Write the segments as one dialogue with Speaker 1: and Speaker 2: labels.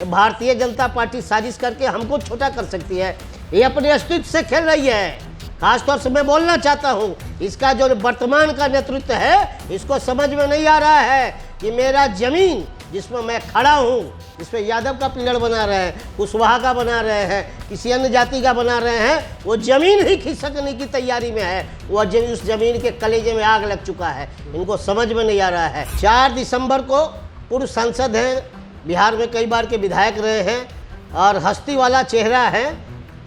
Speaker 1: Bharatiya Janata party साजिश करके हमको छोटा कर सकती है। ये अपने अस्तित्व से खेल रही है। खासतौर से मैं बोलना चाहता हूँ, इसका जो वर्तमान का नेतृत्व है इसको समझ में नहीं आ रहा है कि मेरा जमीन जिसमें मैं खड़ा हूँ, इसमें यादव का पिलर बना रहे हैं, कुशवाहा का बना रहे हैं, किसी अन्य जाति का बना रहे हैं, वो जमीन ही खिसकने की तैयारी में है। वो उस जमीन के कलेजे में आग लग चुका है। इनको समझ में नहीं आ रहा है। 4 दिसंबर को पूर्व सांसद हैं, बिहार में कई बार के विधायक रहे हैं और हस्ती वाला चेहरा है,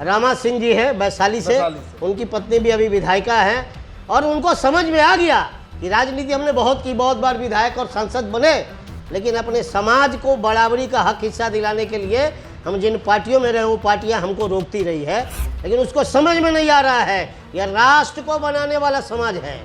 Speaker 1: रामा सिंह जी है वैशाली से, उनकी पत्नी भी अभी विधायिका है। और उनको समझ में आ गया कि राजनीति हमने बहुत की, बहुत बार विधायक और सांसद बने, लेकिन अपने समाज को बराबरी का हक हिस्सा दिलाने के लिए हम जिन पार्टियों में रहे वो पार्टियां हमको रोकती रही है। लेकिन उसको समझ में नहीं आ रहा है, यह राष्ट्र को बनाने वाला समाज है,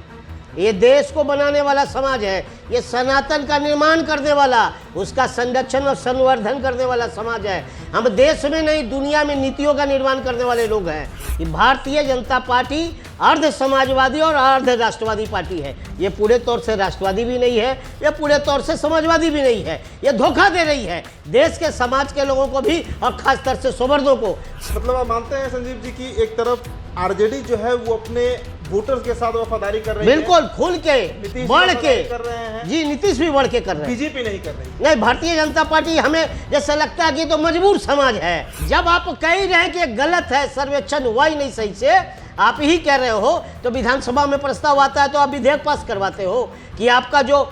Speaker 1: ये देश को बनाने वाला समाज है, ये सनातन का निर्माण करने वाला, उसका संरक्षण और संवर्धन करने वाला समाज है। हम देश में नहीं दुनिया में नीतियों का निर्माण करने वाले लोग हैं। ये भारतीय जनता पार्टी अर्ध समाजवादी और अर्ध राष्ट्रवादी पार्टी है। ये पूरे तौर से राष्ट्रवादी भी नहीं है, ये पूरे तौर से समाजवादी भी नहीं है। ये धोखा दे रही है देश के समाज के लोगों को भी और खासतौर से सोवर्णों को।
Speaker 2: मतलब आप मानते हैं संजीव जी की एक तरफ आरजेडी जो है वो अपने वोटर्स के साथ वफादारी कर रही है,
Speaker 1: बिल्कुल खुल के बढ़ के
Speaker 2: कर रहे हैं
Speaker 1: जी, नीतीश भी बढ़ के कर रहे हैं,
Speaker 2: बीजेपी नहीं कर रही।
Speaker 1: नहीं, भारतीय जनता पार्टी हमें जैसा लगता है कि तो मजबूर समाज है। जब आप कह रहे हैं कि गलत है, सर्वेक्षण हुआ ही नहीं सही से, आप ही कह रहे हो, तो विधानसभा में प्रस्ताव आता है तो आप विधेयक पास करवाते हो कि आपका जो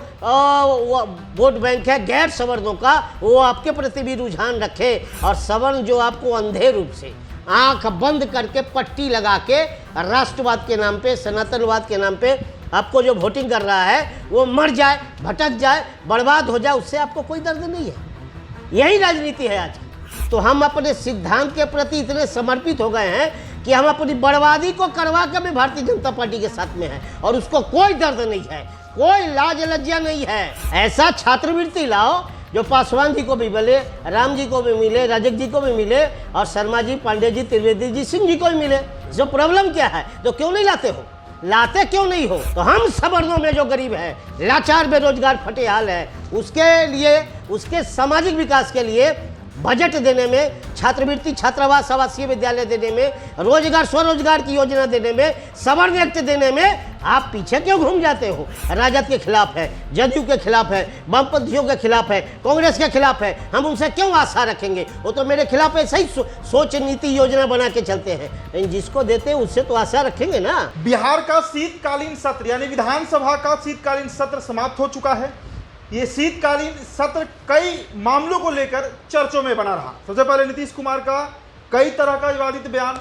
Speaker 1: वोट बैंक है गैर सवर्णों का, वो आपके प्रति भी रुझान रखे, और सवर्ण जो आपको अंधे रूप से आंख बंद करके पट्टी लगा के राष्ट्रवाद के नाम पे, सनातनवाद के नाम पे आपको जो वोटिंग कर रहा है वो मर जाए, भटक जाए, बर्बाद हो जाए, उससे आपको कोई दर्द नहीं है। यही राजनीति है आज की। तो हम अपने सिद्धांत के प्रति इतने समर्पित हो गए हैं कि हम अपनी बर्बादी को करवा के भी भारतीय जनता पार्टी के साथ में हैं, और उसको कोई दर्द नहीं है, कोई लाज लज्जा नहीं है। ऐसा छात्रवृत्ति लाओ जो पासवान जी को भी मिले, राम जी को भी मिले, रजक जी को भी मिले, और शर्मा जी, पांडे जी, त्रिवेदी जी, सिंह जी को भी मिले। जो प्रॉब्लम क्या है, तो क्यों नहीं लाते हो? लाते क्यों नहीं हो? तो हम सवर्णों में जो गरीब है, लाचार, बेरोजगार, फटेहाल है, उसके लिए, उसके सामाजिक विकास के लिए बजट देने में, छात्रवृत्ति, छात्रावास, आवासीय विद्यालय देने में, रोजगार, स्वरोजगार की योजना देने में, सवर्ण एक्ट देने में आप पीछे क्यों घूम जाते हो? राजद के खिलाफ है, जदयू के खिलाफ है, वामपंथियों के खिलाफ है, कांग्रेस के खिलाफ है, हम उनसे क्यों आशा रखेंगे? वो तो मेरे खिलाफ ऐसा ही सोच, नीति, योजना बना के चलते हैं, लेकिन जिसको देते हैं उससे तो आशा रखेंगे ना।
Speaker 2: बिहार का शीतकालीन सत्र यानी विधानसभा का शीतकालीन सत्र समाप्त हो चुका है। ये शीतकालीन सत्र कई मामलों को लेकर चर्चों में बना रहा। सबसे पहले नीतीश कुमार का कई तरह का विवादित बयान,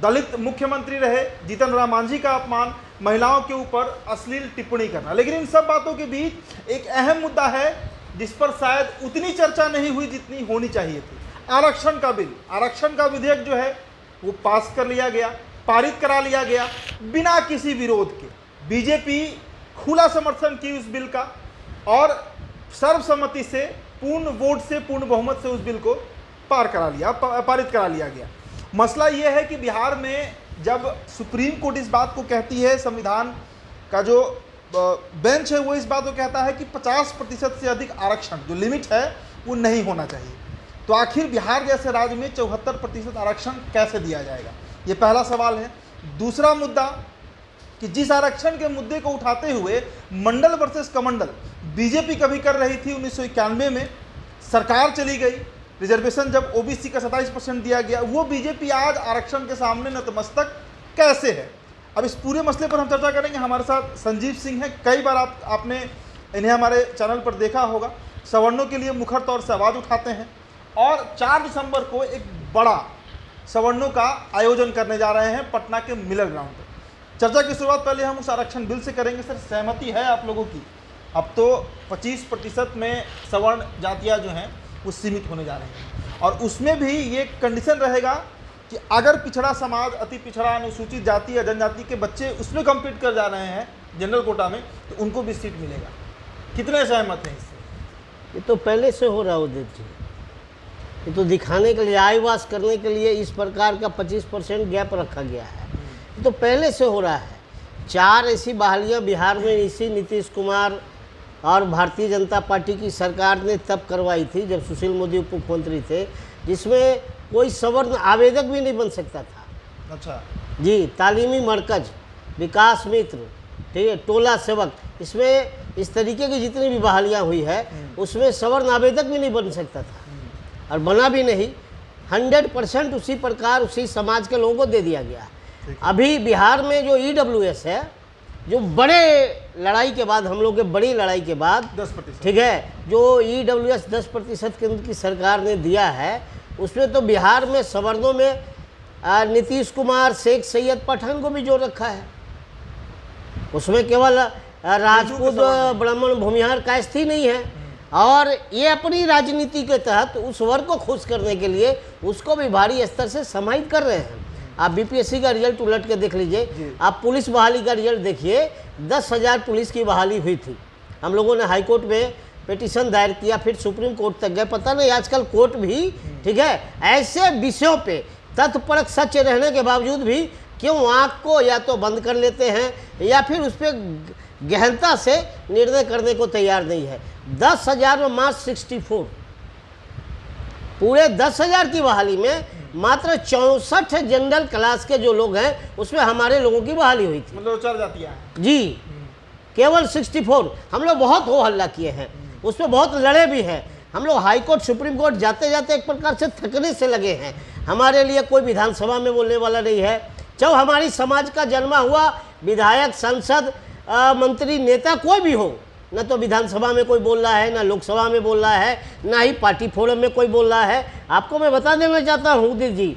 Speaker 2: दलित मुख्यमंत्री रहे जीतन राम मांझी का अपमान, महिलाओं के ऊपर अश्लील टिप्पणी करना। लेकिन इन सब बातों के बीच एक अहम मुद्दा है जिस पर शायद उतनी चर्चा नहीं हुई जितनी होनी चाहिए थी। आरक्षण का बिल, आरक्षण का विधेयक जो है वो पास कर लिया गया, पारित करा लिया गया बिना किसी विरोध के। बीजेपी खुला समर्थन की उस बिल का, और सर्वसम्मति से, पूर्ण वोट से, पूर्ण बहुमत से उस बिल को पारित करा लिया गया। मसला यह है कि बिहार में जब सुप्रीम कोर्ट इस बात को कहती है, संविधान का जो बेंच है वो इस बात को कहता है कि 50% से अधिक आरक्षण जो लिमिट है वो नहीं होना चाहिए, तो आखिर बिहार जैसे राज्य में 74% आरक्षण कैसे दिया जाएगा, ये पहला सवाल है। दूसरा मुद्दा कि जिस आरक्षण के मुद्दे को उठाते हुए मंडल वर्सेस कमंडल बीजेपी कभी कर रही थी 1991 में, सरकार चली गई, रिजर्वेशन जब ओबीसी का 27% दिया गया, वो बीजेपी आज आरक्षण के सामने नतमस्तक कैसे है? अब इस पूरे मसले पर हम चर्चा करेंगे। हमारे साथ संजीव सिंह हैं। कई बार आपने इन्हें हमारे चैनल पर देखा होगा, सवर्णों के लिए मुखर तौर से आवाज़ उठाते हैं, और 4 दिसंबर को एक बड़ा सवर्णों का आयोजन करने जा रहे हैं पटना के मिलर ग्राउंड पर। चर्चा की शुरुआत पहले हम उस आरक्षण बिल से करेंगे। सर, सहमति है आप लोगों की? अब तो 25% में सवर्ण जातियाँ जो हैं वो सीमित होने जा रही हैं, और उसमें भी ये कंडीशन रहेगा कि अगर पिछड़ा समाज, अति पिछड़ा, अनुसूचित जाति या जनजाति के बच्चे उसमें कम्पीट कर जा रहे हैं जनरल कोटा में, तो उनको भी सीट मिलेगा। कितने सहमत हैं इससे?
Speaker 1: ये तो पहले से हो रहा उदित जी, ये तो दिखाने के लिए, आई वाश करने के लिए इस प्रकार का 25% गैप रखा गया है। ये तो पहले से हो रहा है। 4 ऐसी बहालियाँ बिहार में इसी नीतीश कुमार और भारतीय जनता पार्टी की सरकार ने तब करवाई थी जब सुशील मोदी उप मुख्यमंत्री थे, जिसमें कोई सवर्ण आवेदक भी नहीं बन सकता था।
Speaker 2: अच्छा
Speaker 1: जी, तालीमी मरकज, विकास मित्र, ठीक है, टोला सेवक, इसमें इस तरीके की जितनी भी बहालियाँ हुई है उसमें सवर्ण आवेदक भी नहीं बन सकता था और बना भी नहीं। 100% उसी प्रकार उसी समाज के लोगों को दे दिया गया। अभी बिहार में जो EWS है, जो बड़े लड़ाई के बाद, हम लोग के बड़ी लड़ाई के बाद
Speaker 2: 10%,
Speaker 1: ठीक है, जो EWS 10% केंद्र की सरकार ने दिया है, उसमें तो बिहार में सवर्णों में नीतीश कुमार, शेख सैयद पठान को भी जोड़ रखा है। उसमें केवल राजपूत, ब्राह्मण, भूमिहार कायस्थ ही नहीं है। और ये अपनी राजनीति के तहत उस वर्ग को खुश करने के लिए उसको भी भारी स्तर से समाहित कर रहे हैं। आप BPSC का रिजल्ट उलट के देख लीजिए, आप पुलिस बहाली का रिजल्ट देखिए, 10,000 पुलिस की बहाली हुई थी। हम लोगों ने हाई कोर्ट में पिटीशन दायर किया, फिर सुप्रीम कोर्ट तक गए। पता नहीं आजकल कोर्ट भी, ठीक है, ऐसे विषयों पे तथ्यपरक सच रहने के बावजूद भी क्यों आँख को या तो बंद कर लेते हैं या फिर उस पर गहनता से निर्णय करने को तैयार नहीं है। 10,000 में मात्र 64, पूरे 10,000 की बहाली में मात्र 64 जनरल क्लास के जो लोग हैं उसमें हमारे लोगों की बहाली हुई थी।
Speaker 2: मतलब 4 जातियां
Speaker 1: जी, केवल 64। हम लोग बहुत हो हल्ला किए हैं, उसमें बहुत लड़े भी हैं। हम लोग हाई कोर्ट, सुप्रीम कोर्ट जाते जाते एक प्रकार से थकने से लगे हैं। हमारे लिए कोई विधानसभा में बोलने वाला नहीं है। जब हमारी समाज का जन्मा हुआ विधायक, सांसद, मंत्री, नेता कोई भी हो, न तो विधानसभा में कोई बोल रहा है, ना लोकसभा में बोल रहा है, ना ही पार्टी फोरम में कोई बोल रहा है। आपको मैं बता देना चाहता हूँ उदित जी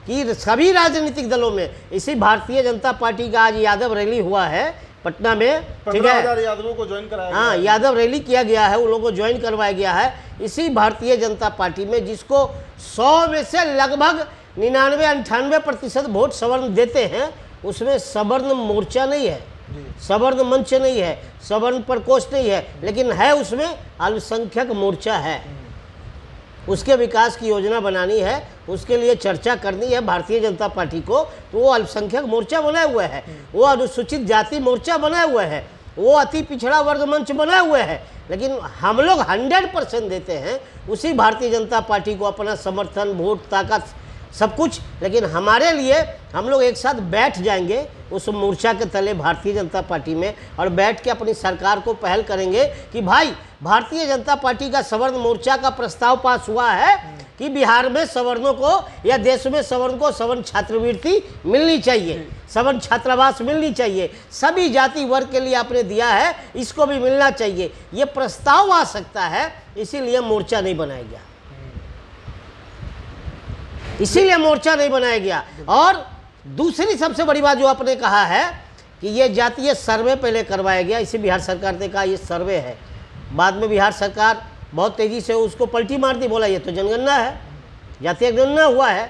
Speaker 1: कि सभी राजनीतिक दलों में, इसी भारतीय जनता पार्टी का आज यादव रैली हुआ है पटना में, ठीक है,
Speaker 2: 15,000 यादवों को ज्वाइन कराया
Speaker 1: हाँ, यादव रैली किया गया है, उन लोगों को ज्वाइन करवाया गया है इसी भारतीय जनता पार्टी में, जिसको 100 में से लगभग 99-98% वोट सवर्ण देते हैं। उसमें सवर्ण मोर्चा नहीं है, सवर्ण मंच नहीं है, सवर्ण प्रकोष्ठ नहीं है, लेकिन है उसमें अल्पसंख्यक मोर्चा है। उसके विकास की योजना बनानी है, उसके लिए चर्चा करनी है भारतीय जनता पार्टी को, तो वो अल्पसंख्यक मोर्चा बनाए हुए है, वो अनुसूचित जाति मोर्चा बनाए हुए है, वो अति पिछड़ा वर्ग मंच बनाए हुए है। लेकिन हम लोग 100% देते हैं उसी भारतीय जनता पार्टी को अपना समर्थन, वोट, ताकत, सब कुछ। लेकिन हमारे लिए हम लोग एक साथ बैठ जाएंगे उस मोर्चा के तले भारतीय जनता पार्टी में और बैठ के अपनी सरकार को पहल करेंगे कि भाई भारतीय जनता पार्टी का सवर्ण मोर्चा का प्रस्ताव पास हुआ है कि बिहार में सवर्णों को या देश में सवर्ण को सवर्ण छात्रवृत्ति मिलनी चाहिए, सवर्ण छात्रावास मिलनी चाहिए, सभी जाति वर्ग के लिए आपने दिया है, इसको भी मिलना चाहिए। ये प्रस्ताव आ सकता है, इसीलिए मोर्चा नहीं बनाया गया, इसीलिए मोर्चा नहीं बनाया गया। और दूसरी सबसे बड़ी बात जो आपने कहा है कि ये जातीय सर्वे पहले करवाया गया, इसी बिहार सरकार ने कहा ये सर्वे है, बाद में बिहार सरकार बहुत तेज़ी से उसको पलटी मार दी, बोला ये तो जनगणना है, जातीय जनगणना हुआ है।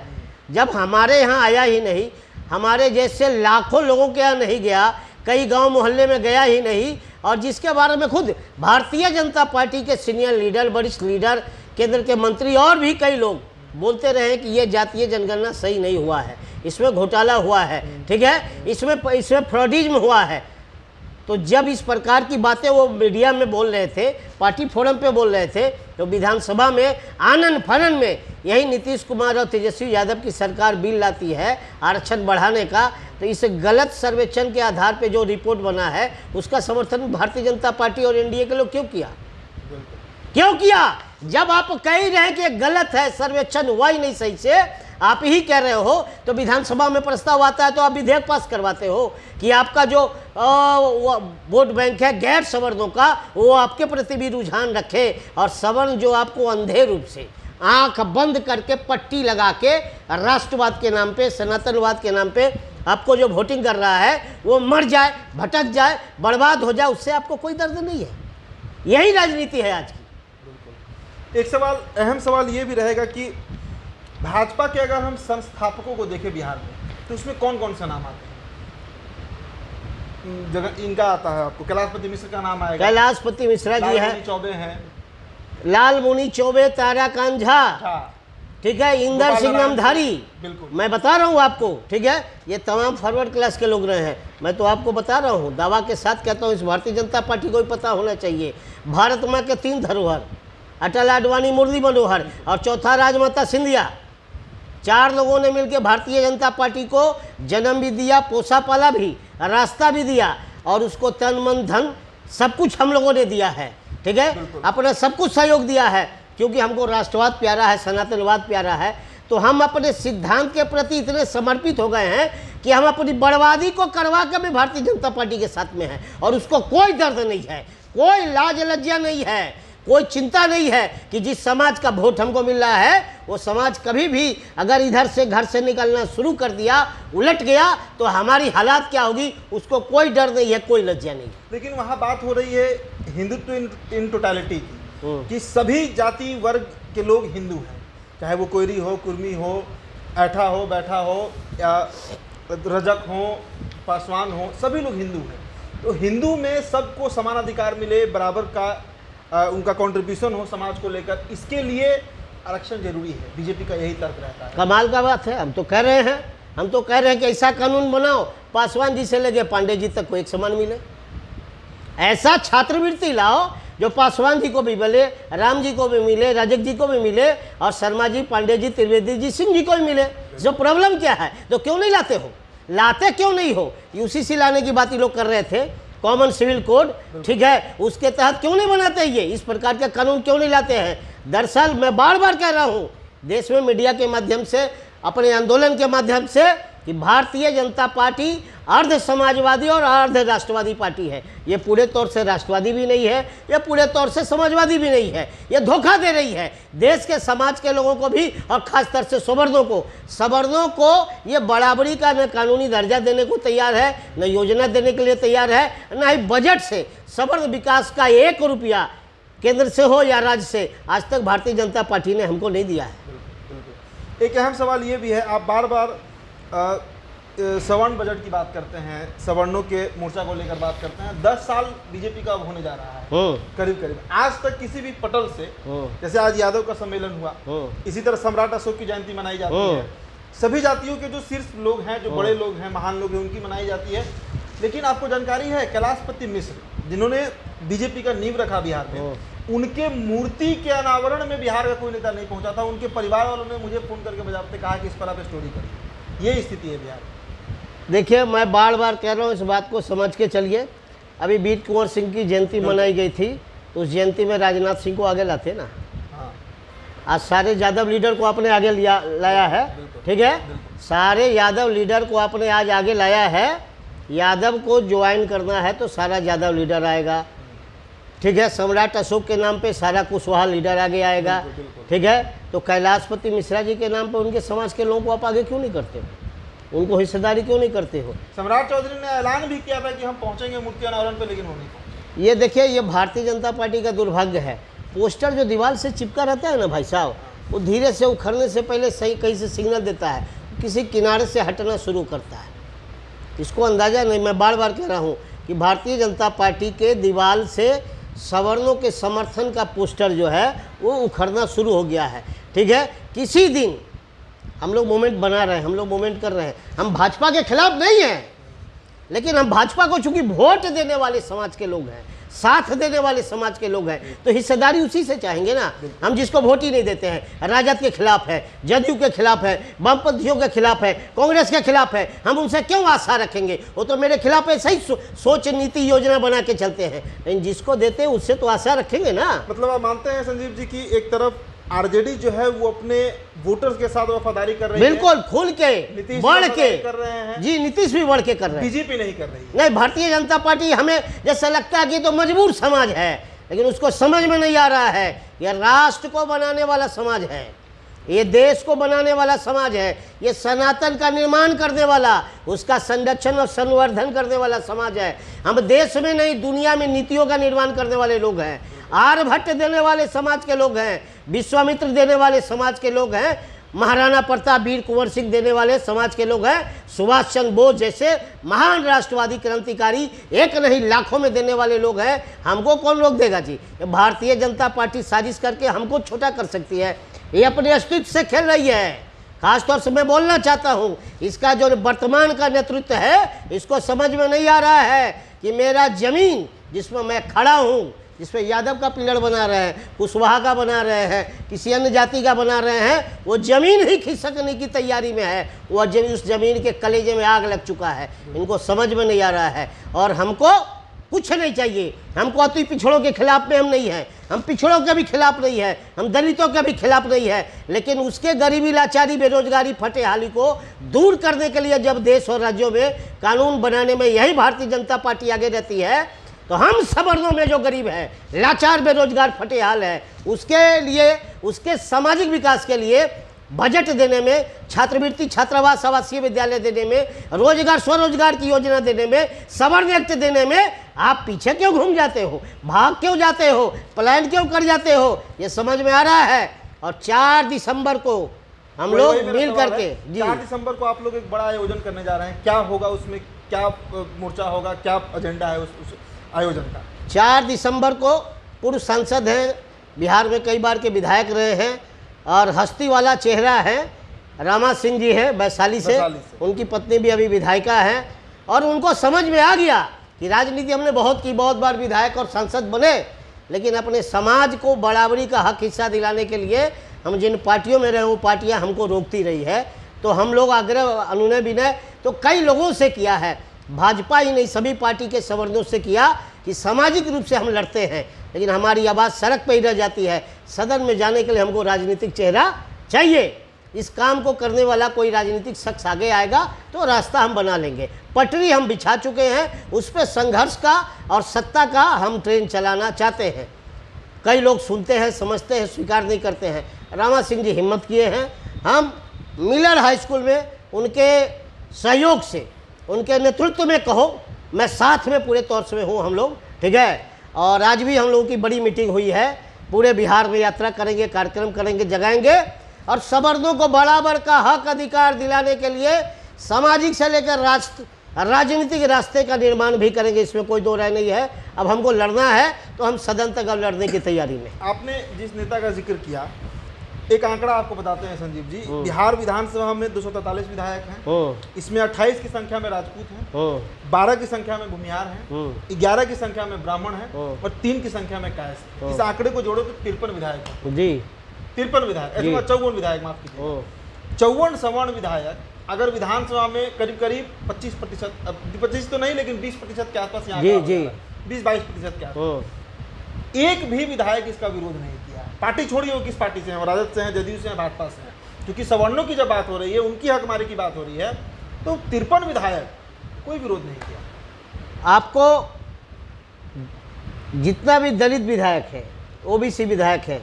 Speaker 1: जब हमारे यहाँ आया ही नहीं, हमारे जैसे लाखों लोगों के यहाँ नहीं गया, कई गांव मोहल्ले में गया ही नहीं, और जिसके बारे में खुद भारतीय जनता पार्टी के सीनियर लीडर, वरिष्ठ लीडर, केंद्र के मंत्री और भी कई लोग बोलते रहे कि ये जातीय जनगणना सही नहीं हुआ है, इसमें घोटाला हुआ है, ठीक है, इसमें फ्रॉडिज्म हुआ है। तो जब इस प्रकार की बातें वो मीडिया में बोल रहे थे, पार्टी फोरम पे बोल रहे थे, तो विधानसभा में आनन फानन में यही नीतीश कुमार और तेजस्वी यादव की सरकार बिल लाती है आरक्षण बढ़ाने का। तो इस गलत सर्वेक्षण के आधार पे जो रिपोर्ट बना है उसका समर्थन भारतीय जनता पार्टी और एनडीए के लोग क्यों किया? क्यों किया? जब आप कह रहे हैं कि गलत है, सर्वेक्षण हुआ ही नहीं सही से, आप ही कह रहे हो, तो विधानसभा में प्रस्ताव आता है तो आप विधेयक पास करवाते हो कि आपका जो वोट बैंक है गैर सवर्णों का, वो आपके प्रति भी रुझान रखे, और सवर्ण जो आपको अंधे रूप से आंख बंद करके पट्टी लगा के राष्ट्रवाद के नाम पे, सनातनवाद के नाम पे आपको जो वोटिंग कर रहा है वो मर जाए, भटक जाए, बर्बाद हो जाए, उससे आपको कोई दर्द नहीं है। यही राजनीति है आज की।
Speaker 2: एक सवाल, अहम सवाल ये भी रहेगा कि भाजपा के अगर हम संस्थापकों को देखें बिहार में, तो उसमें कौन कौन सा नाम आते हैं? जगह इनका आता है आपको, कैलाशपति मिश्र का नाम आएगा,
Speaker 1: कैलाशपति मिश्रा जी है,
Speaker 2: चौबे हैं,
Speaker 1: लालमुनि चौबे, ताराकांत झा, ठीक है, इंदर
Speaker 2: गोपाल
Speaker 1: सिंह
Speaker 2: नारायण
Speaker 1: नामधारी,
Speaker 2: बिल्कुल।
Speaker 1: मैं बता रहा हूँ आपको, ठीक है, ये तमाम फॉरवर्ड क्लास के लोग रहे हैं। मैं तो आपको बता रहा हूँ, दावा के साथ कहता हूँ, इस भारतीय जनता पार्टी को भी पता होना चाहिए, भारत माँ के 3 धरोहर, अटल, आडवाणी, मुरली मनोहर, और चौथा राजमाता सिंधिया, 4 लोगों ने मिलकर भारतीय जनता पार्टी को जन्म भी दिया, पोसा पाला भी, रास्ता भी दिया, और उसको तन मन धन सब कुछ हम लोगों ने दिया है, ठीक है, अपना सब कुछ सहयोग दिया है, क्योंकि हमको राष्ट्रवाद प्यारा है, सनातनवाद प्यारा है। तो हम अपने सिद्धांत के प्रति इतने समर्पित हो गए हैं कि हम अपनी बर्बादी को करवा कर भी भारतीय जनता पार्टी के साथ में हैं, और उसको कोई दर्द नहीं है, कोई लाज लज्जा नहीं है, कोई चिंता नहीं है कि जिस समाज का वोट हमको मिल रहा है वो समाज कभी भी अगर इधर से घर से निकलना शुरू कर दिया, उलट गया, तो हमारी हालात क्या होगी, उसको कोई डर नहीं है, कोई लज्जा नहीं।
Speaker 2: लेकिन वहाँ बात हो रही है हिंदुत्व इन टोटलिटी की, कि सभी जाति वर्ग के लोग हिंदू हैं, चाहे वो कोयरी हो, कुर्मी हो, ऐठा हो, बैठा हो, या रजक हो, पासवान हो, सभी लोग हिंदू हैं। तो हिंदू में सबको समान अधिकार मिले, बराबर का उनका कंट्रीब्यूशन हो समाज को लेकर, इसके लिए आरक्षण जरूरी है। बीजेपी का यही तर्क रहता है।
Speaker 1: कमाल का बात है, हम तो कह रहे हैं कि ऐसा कानून बनाओ, पासवान जी से लेके पांडे जी तक को एक समान मिले, ऐसा छात्रवृत्ति लाओ जो पासवान जी को भी मिले, राम जी को भी मिले, रजक जी को भी मिले, और शर्मा जी, पांडे जी, त्रिवेदी जी, सिंह जी को भी मिले। जो प्रॉब्लम क्या है, तो क्यों नहीं लाते हो, लाते क्यों नहीं हो? यूसीसी लाने की बात ये लोग कर रहे थे, कॉमन सिविल कोड, ठीक है, उसके तहत क्यों नहीं बनाते ये, इस प्रकार के कानून क्यों नहीं लाते हैं? दरअसल मैं बार बार कह रहा हूँ, देश में मीडिया के माध्यम से, अपने आंदोलन के माध्यम से, कि भारतीय जनता पार्टी अर्ध समाजवादी और अर्ध राष्ट्रवादी पार्टी है। ये पूरे तौर से राष्ट्रवादी भी नहीं है, ये पूरे तौर से समाजवादी भी नहीं है, ये धोखा दे रही है देश के समाज के लोगों को भी, और खासतौर से सवर्णों को ये बराबरी का न कानूनी दर्जा देने को तैयार है, न योजना देने के लिए तैयार है, न ही बजट से सवर्ण विकास का 1 रुपया केंद्र से हो या राज्य से आज तक भारतीय जनता पार्टी ने हमको नहीं दिया है।
Speaker 2: एक अहम सवाल ये भी है, आप बार बार सवर्ण बजट की बात करते हैं, सवर्णों के मोर्चा को लेकर बात करते हैं। 10 साल बीजेपी का अब होने जा रहा है, करीब आज तक किसी भी पटल से, जैसे आज यादव का सम्मेलन हुआ, इसी तरह सम्राट अशोक की जयंती मनाई जाती है, सभी जातियों के जो शीर्ष लोग हैं, जो बड़े लोग हैं, महान लोग हैं, उनकी मनाई जाती है। लेकिन आपको जानकारी है, कैलाशपति मिश्र जिन्होंने बीजेपी का नींव रखा बिहार में, उनके मूर्ति के अनावरण में बिहार का कोई नेता नहीं पहुंचा था। उनके परिवार वालों ने मुझे फोन करके बजाते कहा कि इस पर आप स्टोरी करिए। ये स्थिति है बिहार।
Speaker 1: देखिए, मैं बार बार कह रहा हूँ, इस बात को समझ के चलिए। अभी वीर कुंवर सिंह की जयंती मनाई गई थी, तो उस जयंती में राजनाथ सिंह को आगे लाते ना। आज सारे यादव लीडर को आपने आगे लाया है, ठीक है, सारे यादव लीडर को आपने आज आगे लाया है। यादव को ज्वाइन करना है तो सारा यादव लीडर आएगा, ठीक है, सम्राट अशोक के नाम पे सारा कुशवाहा लीडर आगे आएगा, ठीक है। तो कैलाशपति मिश्रा जी के नाम पे उनके समाज के लोगों को आप आगे क्यों नहीं करते हो, उनको हिस्सेदारी क्यों नहीं करते हो?
Speaker 2: सम्राट चौधरी ने ऐलान भी किया था कि हम पहुंचेंगे मूर्ति अनावरण पे, लेकिन वो नहीं पहुंचे।
Speaker 1: ये देखिए, ये भारतीय जनता पार्टी का दुर्भाग्य है। पोस्टर जो दीवार से चिपका रहता है ना भाई साहब, वो धीरे से उखड़ने से पहले सही कहीं से सिग्नल देता है, किसी किनारे से हटना शुरू करता है। इसको अंदाज़ा नहीं, मैं बार बार कह रहा हूँ कि भारतीय जनता पार्टी के दीवार से सवर्णों के समर्थन का पोस्टर जो है वो उखड़ना शुरू हो गया है, ठीक है। किसी दिन हम लोग मूवमेंट बना रहे हैं, हम लोग मूवमेंट कर रहे हैं, हम भाजपा के खिलाफ नहीं हैं, लेकिन हम भाजपा को चूंकि वोट देने वाले समाज के लोग हैं, साथ देने वाले समाज के लोग हैं, तो हिस्सेदारी उसी से चाहेंगे ना। हम जिसको वोट ही नहीं देते हैं, राजद के खिलाफ है, जदयू के खिलाफ है, वामपंथियों के खिलाफ है, कांग्रेस के खिलाफ है, हम उनसे क्यों आशा रखेंगे? वो तो मेरे खिलाफ ऐसा ही सोच नीति योजना बना के चलते हैं, लेकिन जिसको देते हैं उससे तो आशा रखेंगे ना।
Speaker 2: मतलब आप मानते हैं संजीव जी की एक तरफ आरजेडी जो है वो अपने वोटर्स के साथ वफादारी कर रही है,
Speaker 1: बिल्कुल खुल के, बढ़ के
Speaker 2: कर रहे हैं
Speaker 1: जी, नीतीश भी बढ़ के कर रहे हैं,
Speaker 2: बीजेपी नहीं कर रही है।
Speaker 1: नहीं, भारतीय जनता पार्टी, हमें जैसा लगता है कि तो मजबूर समाज है, लेकिन उसको समझ में नहीं आ रहा है यह राष्ट्र को बनाने वाला समाज है, ये देश को बनाने वाला समाज है, ये सनातन का निर्माण करने वाला, उसका संरक्षण और संवर्धन करने वाला समाज है। हम देश में नहीं, दुनिया में नीतियों का निर्माण करने वाले लोग हैं, आर्यभट्ट देने वाले समाज के लोग हैं, विश्वामित्र देने वाले समाज के लोग हैं, महाराणा प्रताप, वीर कुंवर सिंह देने वाले समाज के लोग हैं, सुभाष चंद्र बोस जैसे महान राष्ट्रवादी क्रांतिकारी एक नहीं लाखों में देने वाले लोग हैं। हमको कौन रोक देगा जी? भारतीय जनता पार्टी साजिश करके हमको छोटा कर सकती है, ये अपने अस्तित्व से खेल रही है। खासतौर से मैं बोलना चाहता हूँ, इसका जो वर्तमान का नेतृत्व है इसको समझ में नहीं आ रहा है कि मेरा जमीन जिसमें मैं खड़ा हूँ, जिसमें यादव का पिलर बना रहे हैं, कुशवाहा का बना रहे हैं, किसी अन्य जाति का बना रहे हैं, वो ज़मीन ही खिसकने की तैयारी में है। वो उस ज़मीन के कलेजे में आग लग चुका है। इनको समझ में नहीं आ रहा है। और हमको कुछ नहीं चाहिए। हमको अति पिछड़ों के खिलाफ में हम नहीं हैं, हम पिछड़ों के भी खिलाफ नहीं है, हम दलितों के भी खिलाफ नहीं है, लेकिन उसके गरीबी, लाचारी, बेरोजगारी, फटेहाली को दूर करने के लिए जब देश और राज्यों में कानून बनाने में यही भारतीय जनता पार्टी आगे रहती है, तो हम सवर्णों में जो गरीब है, लाचार, बेरोजगार, फटेहाल है, उसके लिए, उसके सामाजिक विकास के लिए बजट देने में, छात्रवृत्ति, छात्रावास, आवासीय विद्यालय देने में, रोजगार, स्वरोजगार की योजना देने में, सवर्ण एक्ट देने में आप पीछे क्यों घूम जाते हो, भाग क्यों जाते हो, पलायन क्यों कर जाते हो, ये समझ में आ रहा है। और 4 दिसंबर को हम लोग मिल करके
Speaker 2: 4 दिसंबर को आप लोग एक बड़ा आयोजन करने जा रहे हैं। क्या होगा उसमें, क्या मोर्चा होगा, क्या एजेंडा है उस आयोजन का?
Speaker 1: 4 दिसंबर को पूर्व सांसद हैं, बिहार में कई बार के विधायक रहे हैं और हस्ती वाला चेहरा है, रामा सिंह जी है वैशाली से, उनकी पत्नी भी अभी विधायिका है। और उनको समझ में आ गया कि राजनीति हमने बहुत की, बहुत बार विधायक और सांसद बने, लेकिन अपने समाज को बराबरी का हक हिस्सा दिलाने के लिए हम जिन पार्टियों में रहे वो पार्टियां हमको रोकती रही है। तो हम लोग आग्रह, अनुनय विनय तो कई लोगों से किया है, भाजपा ही नहीं सभी पार्टी के संवर्णों से किया कि सामाजिक रूप से हम लड़ते हैं, लेकिन हमारी आवाज़ सड़क पर ही रह जाती है। सदन में जाने के लिए हमको राजनीतिक चेहरा चाहिए। इस काम को करने वाला कोई राजनीतिक शख्स आगे आएगा तो रास्ता हम बना लेंगे। पटरी हम बिछा चुके हैं, उस पर संघर्ष का और सत्ता का हम ट्रेन चलाना चाहते हैं। कई लोग सुनते हैं, समझते हैं, स्वीकार नहीं करते हैं। रामा सिंह जी हिम्मत किए हैं। हम मिलर हाई स्कूल में उनके सहयोग से, उनके नेतृत्व में कहो, मैं साथ में पूरे तौर से हूँ हम लोग, ठीक है। और आज भी हम लोगों की बड़ी मीटिंग हुई है, पूरे बिहार में यात्रा करेंगे, कार्यक्रम करेंगे, जगाएंगे और सवर्णों को बराबर का हक अधिकार दिलाने के लिए सामाजिक से लेकर राजनीतिक रास्ते का निर्माण भी करेंगे, इसमें कोई दो राय नहीं है। अब हमको लड़ना है तो हम सदन तक अब लड़ने की तैयारी में।
Speaker 2: आपने जिस नेता का जिक्र किया, एक आंकड़ा आपको बताते हैं संजीव जी। बिहार विधानसभा में 243 विधायक हैं, इसमें 28 की संख्या में राजपूत हैं, 12 की संख्या में भूमिहार हैं, 11 की संख्या में ब्राह्मण हैं और 3 की संख्या में कायस्थ। इस आंकड़े को जोड़ो तो 53 विधायक हैं जी, 53 विधायक, ऐसे 54 विधायक, माफ कीजिए, 54 सवर्ण विधायक। अगर विधानसभा में करीब करीब 25%, 25 तो नहीं लेकिन 20% के आसपास यहाँ 20-22% के आसपास, एक भी विधायक इसका विरोध नहीं किया। पार्टी छोड़िए वो किस पार्टी से हैं, राजद से हैं, जदयू से हैं, भाजपा से हैं, क्योंकि सवर्णों की जब बात हो रही है, उनकी हकमारी की बात हो रही है, तो 53 विधायक, कोई विरोध नहीं किया।
Speaker 1: आपको जितना भी दलित विधायक है, ओबीसी विधायक है,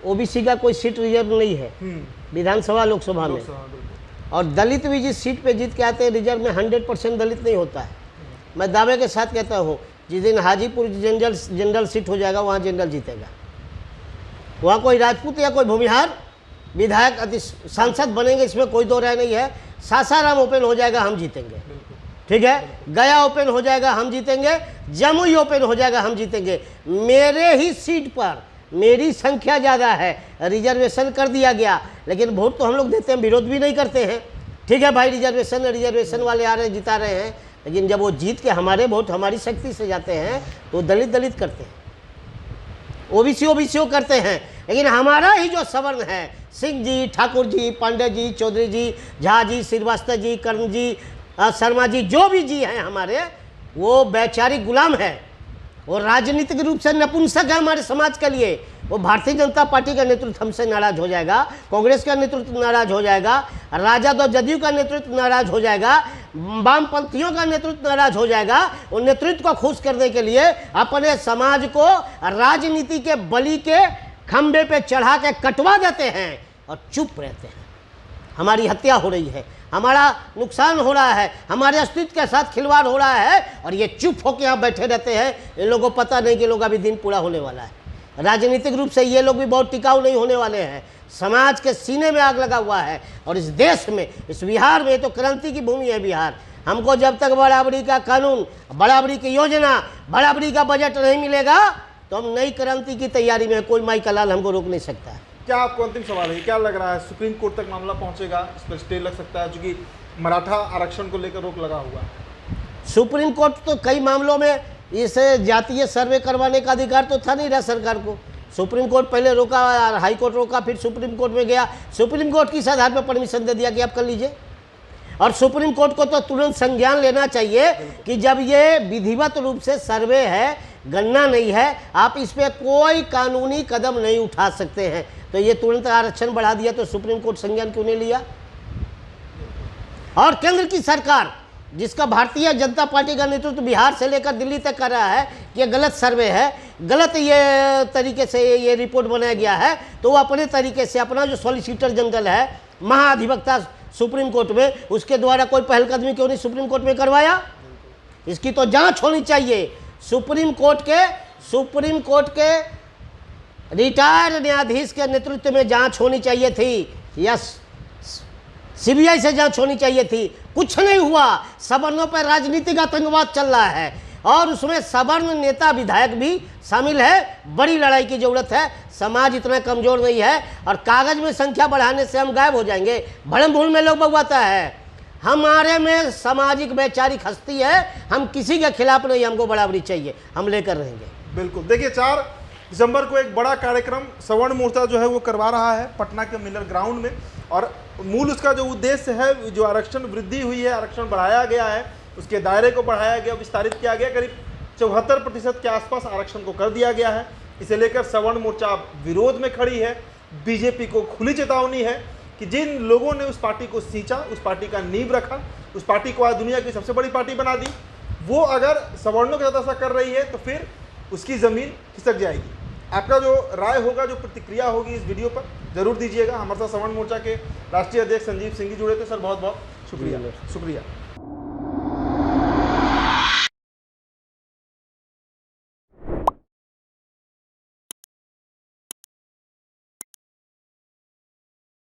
Speaker 1: ओबीसी का कोई सीट रिजर्व नहीं है विधानसभा, लोकसभा में। और दलित भी जिस सीट पे जीत के आते हैं रिजर्व में 100% दलित नहीं होता है। मैं दावे के साथ कहता हूँ, जिस दिन हाजीपुर जनरल सीट हो जाएगा वहाँ जनरल जीतेगा। वहाँ कोई राजपूत या कोई भूमिहार विधायक सांसद बनेंगे, इसमें कोई दो राय नहीं है। सासाराम ओपन हो जाएगा, हम जीतेंगे, ठीक है। गया ओपन हो जाएगा, हम जीतेंगे। जमुई ओपन हो जाएगा, हम जीतेंगे। मेरे ही सीट पर मेरी संख्या ज़्यादा है, रिजर्वेशन कर दिया गया, लेकिन वोट तो हम लोग देते हैं, विरोध भी नहीं करते हैं, ठीक है भाई। रिजर्वेशन वाले आ रहे हैं, जिता रहे हैं, लेकिन जब वो जीत के हमारे वोट हमारी शक्ति से जाते हैं तो दलित करते हैं, ओबीसी करते हैं। लेकिन हमारा ही जो सवर्ण है, सिंह जी, ठाकुर जी, पांडे जी, चौधरी जी, झा जी, श्रीवास्तव जी, कर्ण जी, शर्मा जी, जो भी जी हैं हमारे, वो वैचारिक गुलाम है, वो राजनीतिक रूप से नपुंसक है हमारे समाज के लिए। वो भारतीय जनता पार्टी का नेतृत्व हमसे नाराज हो जाएगा, कांग्रेस का नेतृत्व नाराज हो जाएगा, राजद और जदयू का नेतृत्व नाराज हो जाएगा, वामपंथियों का नेतृत्व नाराज हो जाएगा। उन नेतृत्व को खुश करने के लिए अपने समाज को राजनीति के बलि के खंभे पे चढ़ा के कटवा देते हैं और चुप रहते हैं। हमारी हत्या हो रही है, हमारा नुकसान हो रहा है, हमारे अस्तित्व के साथ खिलवाड़ हो रहा है और ये चुप होकर यहाँ बैठे रहते हैं। इन लोगों को पता नहीं कि लोग अभी दिन पूरा होने वाला है। राजनीतिक रूप से ये लोग भी बहुत टिकाऊ नहीं होने वाले हैं। समाज के सीने में आग लगा हुआ है और इस देश में, इस बिहार में, तो क्रांति की भूमि है बिहार। हमको जब तक बराबरी का कानून, बराबरी की योजना, बराबरी का बजट नहीं मिलेगा तो हम नई क्रांति की तैयारी में, कोई माई का लाल हमको रोक नहीं सकता है।
Speaker 2: क्या आपको अंतिम सवाल है, क्या लग रहा है सुप्रीम कोर्ट तक मामला पहुंचेगा, इस पर स्टे लग सकता है, क्योंकि मराठा आरक्षण को लेकर रोक लगा हुआ है?
Speaker 1: सुप्रीम कोर्ट तो कई मामलों में इसे जातीय सर्वे करवाने का अधिकार तो था नहीं रहा सरकार को। सुप्रीम कोर्ट पहले रोका, हाई कोर्ट रोका, फिर सुप्रीम कोर्ट में गया। सुप्रीम कोर्ट किस आधार पर परमिशन दे दिया कि आप कर लीजिए? और सुप्रीम कोर्ट को तो तुरंत संज्ञान लेना चाहिए कि जब ये विधिवत रूप से सर्वे है, गणना नहीं है, आप इस पर कोई कानूनी कदम नहीं उठा सकते हैं, तो ये तुरंत आरक्षण बढ़ा दिया, तो सुप्रीम कोर्ट संज्ञान क्यों नहीं लिया? और केंद्र की सरकार, जिसका भारतीय जनता पार्टी का नेतृत्व बिहार से लेकर दिल्ली तक कर रहा है कि ये गलत सर्वे है, गलत ये तरीके से ये रिपोर्ट बनाया गया है, तो वो अपने तरीके से अपना जो सॉलिसिटर जनरल है, महाधिवक्ता सुप्रीम कोर्ट में, उसके द्वारा कोई पहलकदमी क्यों नहीं सुप्रीम कोर्ट में करवाया? इसकी तो जांच होनी चाहिए। सुप्रीम कोर्ट के रिटायर्ड न्यायाधीश के नेतृत्व में जांच होनी चाहिए थी, यस, सीबीआई से जांच होनी चाहिए थी। कुछ नहीं हुआ। सवर्णों पर राजनीतिक आतंकवाद चल रहा है और उसमें सवर्ण नेता विधायक भी शामिल है। बड़ी लड़ाई की जरूरत है। समाज इतना कमजोर नहीं है और कागज में संख्या बढ़ाने से हम गायब हो जाएंगे। भड़म भूल में लोग बगवाता है। हमारे में सामाजिक वैचारिक हस्ती है, हम किसी के खिलाफ नहीं, हमको बराबरी चाहिए, हम लेकर रहेंगे।
Speaker 2: बिल्कुल। देखिए 4 दिसंबर को एक बड़ा कार्यक्रम सवर्ण मोर्चा जो है वो करवा रहा है पटना के मिलर ग्राउंड में, और मूल उसका जो उद्देश्य है, जो आरक्षण वृद्धि हुई है, आरक्षण बढ़ाया गया है, उसके दायरे को बढ़ाया गया, विस्तारित किया गया, करीब 74% के आसपास आरक्षण को कर दिया गया है। इसे लेकर सवर्ण मोर्चा विरोध में खड़ी है। बीजेपी को खुली चेतावनी है कि जिन लोगों ने उस पार्टी को सींचा, उस पार्टी का नींव रखा, उस पार्टी को आज दुनिया की सबसे बड़ी पार्टी बना दी, वो अगर सवर्णों के साथ ऐसा कर रही है तो फिर उसकी ज़मीन खिसक जाएगी। आपका जो राय होगा, जो प्रतिक्रिया होगी इस वीडियो पर, जरूर दीजिएगा। हमारे साथ सवर्ण मोर्चा के राष्ट्रीय अध्यक्ष संजीव सिंह जी जुड़े थे। सर बहुत बहुत शुक्रिया।